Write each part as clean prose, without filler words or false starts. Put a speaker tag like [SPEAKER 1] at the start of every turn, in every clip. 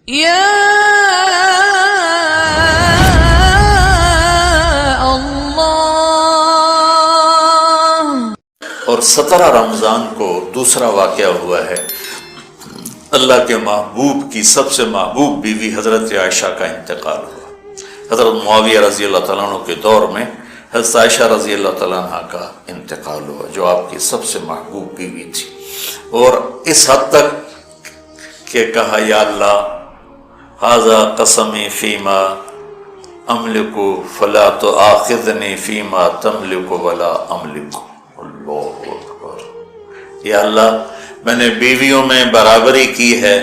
[SPEAKER 1] یا
[SPEAKER 2] اور 17 رمضان کو دوسرا واقعہ ہوا ہے، اللہ کے محبوب کی سب سے محبوب بیوی حضرت عائشہ کا انتقال ہوا۔ حضرت معاویہ رضی اللہ تعالیٰ عنہ کے دور میں حضرت عائشہ رضی اللہ تعالیٰ عنہ کا انتقال ہوا، جو آپ کی سب سے محبوب بیوی تھی، اور اس حد تک کہ کہا یا اللہ ھذا قسمی فیما املک فلا تؤاخذنی فیما تملک ولا املک۔ اللہ اکبر، یا اللہ میں نے بیویوں میں برابری کی ہے،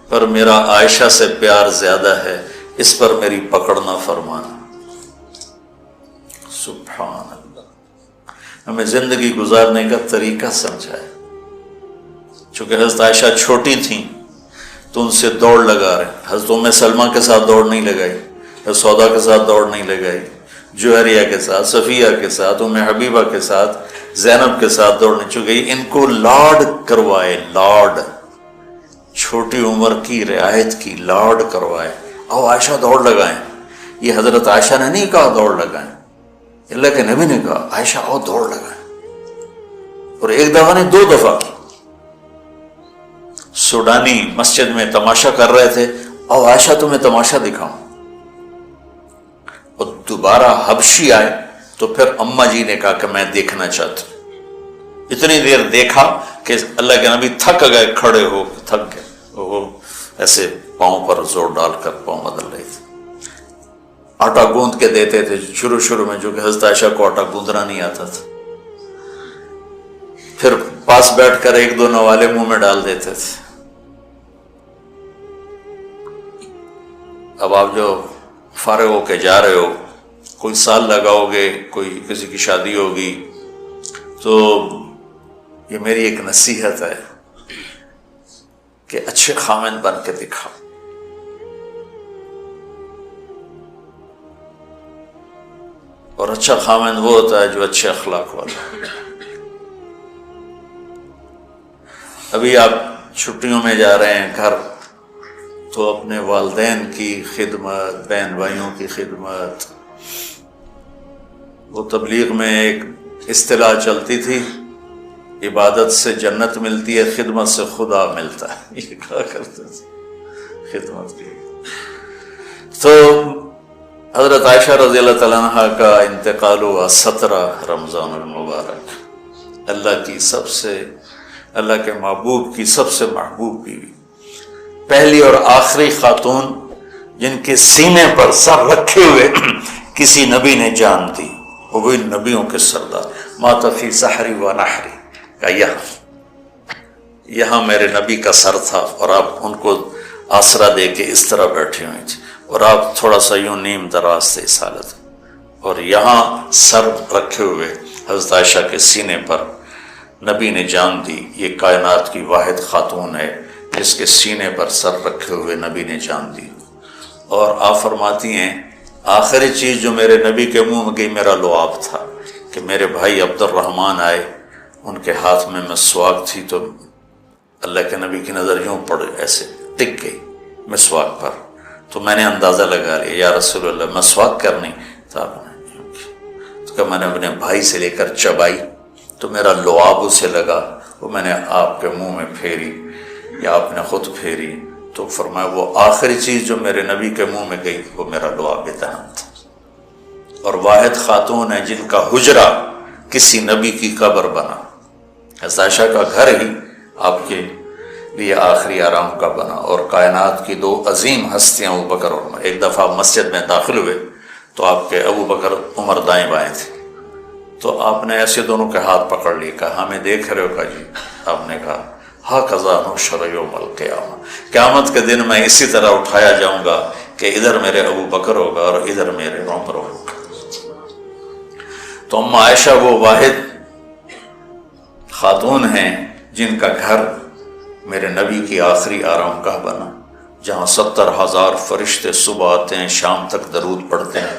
[SPEAKER 2] پر میرا عائشہ سے پیار زیادہ ہے، اس پر میری پکڑ نہ فرمانا۔ سبحان اللہ، ہمیں زندگی گزارنے کا طریقہ سمجھائے۔ چونکہ حضرت عائشہ چھوٹی تھیں تو ان سے دوڑ لگا رہے، حضرت ام سلمہ کے ساتھ دوڑ نہیں لگائی، حضرت سودا کے ساتھ دوڑ نہیں لگائی، جوہریہ کے ساتھ، صفیہ کے ساتھ، ام حبیبہ کے ساتھ، زینب کے ساتھ دوڑ نہیں چکی، ان کو لاڈ کروائے، لاڈ، چھوٹی عمر کی رعایت کی، لاڈ کروائے۔ او عائشہ دوڑ لگائیں، یہ حضرت عائشہ نے نہیں کہا دوڑ لگائیں، اللہ کے نبی نے کہا عائشہ او دوڑ لگائیں، اور ایک دفعہ نہیں 2 دفعہ۔ سوڈانی مسجد میں تماشا کر رہے تھے، او عائشہ تمہیں تماشا دکھاؤں، اور دوبارہ حبشی آئے تو پھر اماں جی نے کہا کہ میں دیکھنا چاہتا ہوں۔ اتنی دیر دیکھا کہ اللہ کے نبی تھک گئے، کھڑے ہو تھک گئے، وہ ایسے پاؤں پر زور ڈال کر پاؤں بدل رہے تھے، آٹا گوندھ کے دیتے تھے شروع میں، جو کہ حضرت عائشہ کو آٹا گوندنا نہیں آتا تھا، پھر پاس بیٹھ کر 1-2 نوالے منہ میں ڈال دیتے تھے۔ اب آپ جو فارغ ہو کے جا رہے ہو، کوئی سال لگاؤ گے، کوئی کسی کی شادی ہوگی، تو یہ میری ایک نصیحت ہے کہ اچھے خامن بن کے دکھاؤ۔ اور اچھا خامن وہ ہوتا ہے جو اچھے اخلاق والا۔ ابھی آپ چھٹیوں میں جا رہے ہیں گھر، تو اپنے والدین کی خدمت، بہن بھائیوں کی خدمت، وہ تبلیغ میں ایک اصطلاح چلتی تھی، عبادت سے جنت ملتی ہے، خدمت سے خدا ملتا ہے، یہ کہا کرتے تھے خدمت کی۔ تو حضرت عائشہ رضی اللہ تعالیٰ عنہ کا انتقال ہوا 17 رمضان المبارک، اللہ کے محبوب کی سب سے محبوب بیوی، پہلی اور آخری خاتون جن کے سینے پر سر رکھے ہوئے کسی نبی نے جان دی، وہ وہی نبیوں کے سردار، مات فی سحری و نحری، کا یہاں میرے نبی کا سر تھا، اور آپ ان کو آسرا دے کے اس طرح بیٹھے ہوئے تھے، اور آپ تھوڑا سا یوں نیم دراز تھے اس حالت، اور یہاں سر رکھے ہوئے حضرت عائشہ کے سینے پر نبی نے جان دی، یہ کائنات کی واحد خاتون ہے جس کے سینے پر سر رکھے ہوئے نبی نے جان دی۔ اور آپ فرماتی ہیں آخری چیز جو میرے نبی کے منہ میں گئی میرا لعاب تھا، کہ میرے بھائی عبد الرحمن آئے، ان کے ہاتھ میں مسواک تھی، تو اللہ کے نبی کی نظر یوں پڑ ایسے ٹک گئی مسواک پر، تو میں نے اندازہ لگا لیا یا رسول اللہ مسواک کرنی، تو آپ نے یوں کی، تو کہ میں نے اپنے بھائی سے لے کر چبائی تو میرا لعاب اسے لگا، وہ میں نے آپ کے منہ میں پھیری یا آپ نے خود پھیری، تو فرمایا وہ آخری چیز جو میرے نبی کے منہ میں گئی وہ میرا لعاب دہن تھا۔ اور واحد خاتون ہے جن کا حجرہ کسی نبی کی قبر بنا، حضرت عائشہ کا گھر ہی آپ کے لیے آخری آرام کا بنا۔ اور کائنات کی 2 عظیم ہستیاں ابو بکر اور عمر، ایک دفعہ مسجد میں داخل ہوئے تو آپ کے ابو بکر عمر دائیں بائیں تھے، تو آپ نے ایسے دونوں کے ہاتھ پکڑ لیے، کہا ہمیں دیکھ رہے ہو؟ کہا جی۔ آپ نے کہا ہاکذا نحشر یوم القیامہ، قیامت کے دن میں اسی طرح اٹھایا جاؤں گا کہ ادھر میرے ابو بکر ہوگا اور ادھر میرے عمر ہوگا۔ تو اما عائشہ وہ واحد خاتون ہیں جن کا گھر میرے نبی کی آخری آرام گاہ بنا، جہاں 70,000 فرشتے صبح آتے ہیں، شام تک درود پڑھتے ہیں،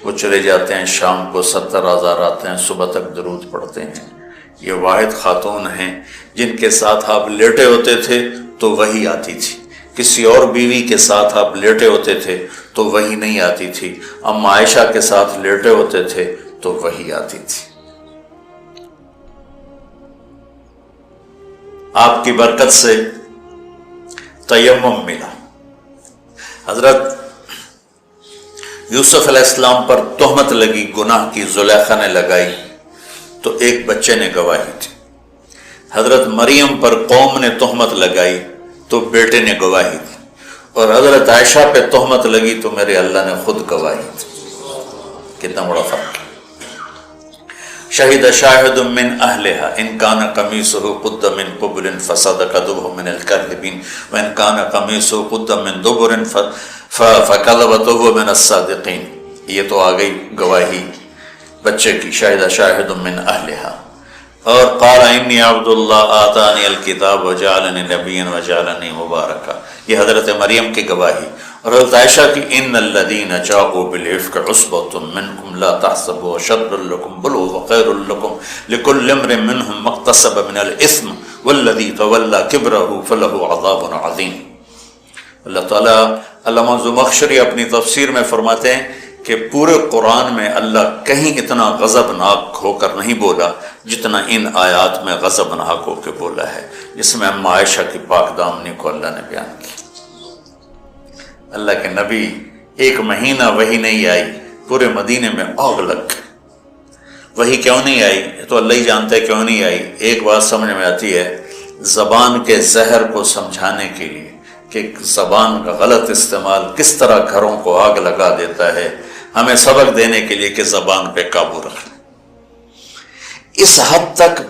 [SPEAKER 2] وہ چلے جاتے ہیں، شام کو 70,000 آتے ہیں، صبح تک درود پڑھتے ہیں۔ یہ واحد خاتون ہیں جن کے ساتھ آپ لیٹے ہوتے تھے تو وحی آتی تھی، کسی اور بیوی کے ساتھ آپ لیٹے ہوتے تھے تو وحی نہیں آتی تھی، اما عائشہ کے ساتھ لیٹے ہوتے تھے تو وحی آتی تھی۔ آپ کی برکت سے تیمم ملا۔ حضرت یوسف علیہ السلام پر تہمت لگی، گناہ کی، زلیخا نے لگائی تو ایک بچے نے گواہی دی۔ حضرت مریم پر قوم نے تہمت لگائی تو بیٹے نے گواہی دی، اور حضرت عائشہ پہ تہمت لگی تو میرے اللہ نے خود گواہی دی۔ کتنا بڑا فرق ہے۔ شہد شاہد من اہلہا ان کان قمیصہ قد من قبل فصدقته من الکاذبین وان کان قمیصہ قد من دبر فکذبته من الصادقین۔ یہ تو آ گئی گواہی بچے کی، شاہد شاہد من اہلہا۔ اور قال انی عبد اللہ آتانی الکتاب وجعلنی نبیا وجعلنی مبارکا، یہ حضرت مریم کی گواہی۔ اور حضرت عائشہ کی ان الذین جاءوا بالعفک عصبۃ منکم لا تحسبوا شر لکم بل هو خیر لکم لکل امرئ منهم ما اکتسب من الاثم والذی تولی کبرہ فلہ عذاب عظیم۔ اللہ تعالیٰ علامہ زمخشری اپنی تفسیر میں فرماتے ہیں کہ پورے قرآن میں اللہ کہیں اتنا غضبناک ہو کر نہیں بولا جتنا ان آیات میں غضبناک ہو کے بولا ہے، جس میں اما عائشہ کی پاک دامنی کو اللہ نے بیان کی۔ اللہ کے نبی ایک مہینہ وحی نہیں آئی، پورے مدینے میں آگ لگ گئی۔ وحی کیوں نہیں آئی تو اللہ ہی جانتا ہے کیوں نہیں آئی۔ ایک بات سمجھ میں آتی ہے، زبان کے زہر کو سمجھانے کے لیے کہ زبان کا غلط استعمال کس طرح گھروں کو آگ لگا دیتا ہے، ہمیں سبق دینے کے لیے کہ زبان پہ قابو رکھیں۔ اس حد تک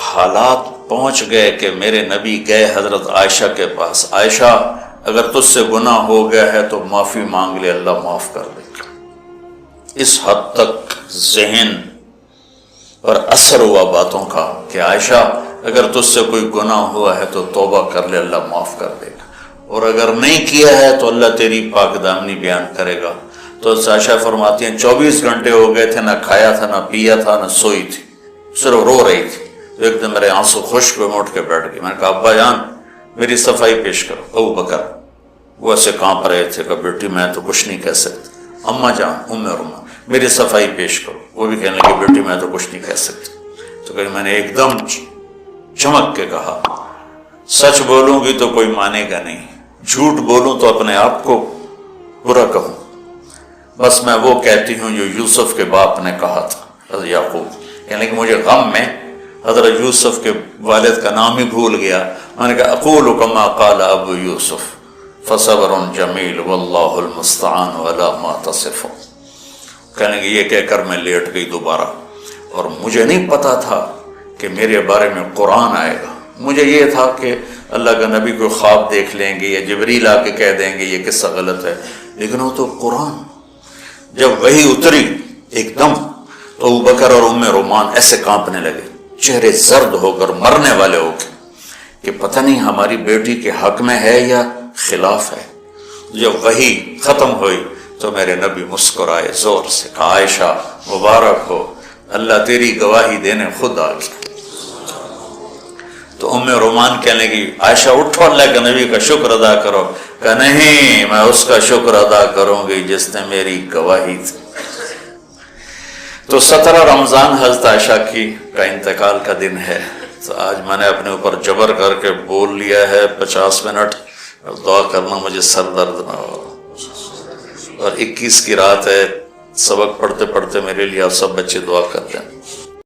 [SPEAKER 2] حالات پہنچ گئے کہ میرے نبی گئے حضرت عائشہ کے پاس، عائشہ اگر تجھ سے گناہ ہو گیا ہے تو معافی مانگ لے، اللہ معاف کر دے گا۔ اس حد تک ذہن اور اثر ہوا باتوں کا کہ عائشہ اگر تجھ سے کوئی گناہ ہوا ہے تو توبہ کر لے، اللہ معاف کر دے گا، اور اگر نہیں کیا ہے تو اللہ تیری پاک دامنی بیان کرے گا۔ تو عائشہ فرماتی ہیں 24 گھنٹے ہو گئے تھے، نہ کھایا تھا، نہ پیا تھا، نہ سوئی تھی، صرف رو رہی تھی۔ تو ایک دم میرے آنسو خشک ہوئے، اٹھ کے بیٹھ گئی۔ میں نے کہا ابا جان میری صفائی پیش کرو۔ ابو بکر وہ ایسے کانپ رہے تھے کہ بیٹی میں تو کچھ نہیں کہہ سکتی۔ اما جان ام رومان میری صفائی پیش کرو۔ وہ بھی کہنے لگی بیٹی میں تو کچھ نہیں کہہ سکتی۔ تو کہ میں نے ایک دم چمک کے کہا سچ بولوں گی تو کوئی مانے گا نہیں، جھوٹ بولوں تو اپنے آپ کو برا کہوں، بس میں وہ کہتی ہوں جو یوسف کے باپ نے کہا تھا، حضرت یعقوب۔ یعنی کہ مجھے غم میں حضرت یوسف کے والد کا نام ہی بھول گیا۔ میں نے کہا اقول کما قال ابو یوسف فصبر جمیل واللہ المستعان علی ما تصفون۔ کہنے کہ یہ کہہ کر میں لیٹ گئی دوبارہ، اور مجھے نہیں پتا تھا کہ میرے بارے میں قرآن آئے گا۔ مجھے یہ تھا کہ اللہ کا نبی کو خواب دیکھ لیں گے یا جبریل آ کے کہہ دیں گے یہ قصہ غلط ہے، لیکن وہ تو قرآن۔ جب وہی اتری ایک دم تو ابو بکر اور ام رومان ایسے کانپنے لگے، چہرے زرد ہو کر مرنے والے ہو کے کہ پتہ نہیں ہماری بیٹی کے حق میں ہے یا خلاف ہے۔ جب وہی ختم ہوئی تو میرے نبی مسکرائے زور سے، کہا عائشہ مبارک ہو، اللہ تیری گواہی دینے خود آ گیا۔ تو ام رومان کہنے لگی عائشہ اٹھو، اللہ کے نبی کا شکر ادا کرو۔ کہ نہیں، میں اس کا شکر ادا کروں گی جس نے میری گواہی دی۔ تو 17 رمضان حضرت عائشہ کا انتقال کا دن ہے۔ تو آج میں نے اپنے اوپر جبر کر کے بول لیا ہے 50 منٹ، اور دعا کرنا مجھے سر درد نہ ہو۔ اور 21 کی رات ہے، سبق پڑھتے پڑھتے میرے لیے آپ سب بچے دعا کر دیں۔